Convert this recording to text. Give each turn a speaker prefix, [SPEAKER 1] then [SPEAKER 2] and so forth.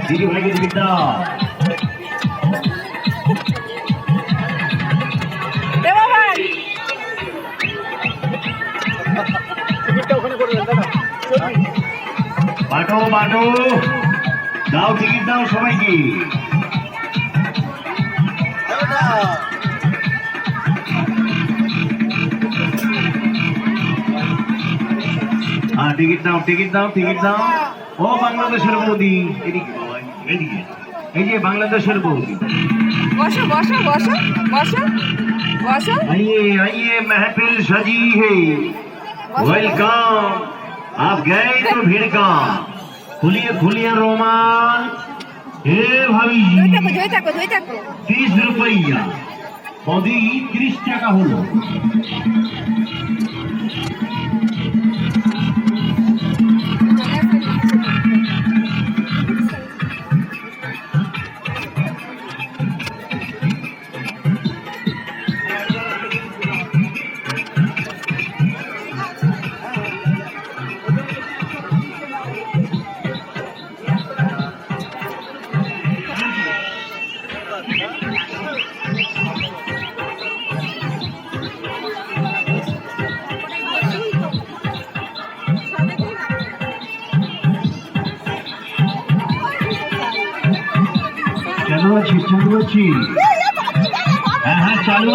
[SPEAKER 1] দিদি ভাইকে টিকিট দাও। বাটো বাটো দাও, টিকিট দাও সবাইকে। টিকিট দাও, টিকিট দাও, টিকিট দাও। ও বাংলাদেশের বৌদি, এদিকে এদিকে, এই যে বাংলাদেশের বৌদি।
[SPEAKER 2] বসো বসো বসো বসো বসো।
[SPEAKER 1] आइए आइए, महफिल सजी है, वेलकम। आप गए तो भीड़ का, खुलिए खुलिए रोमाल। हे भाभी 30 रुपया, बौदी 30 টাকা হলো। চালু আছি, চালু আছি। হ্যাঁ হ্যাঁ চালু।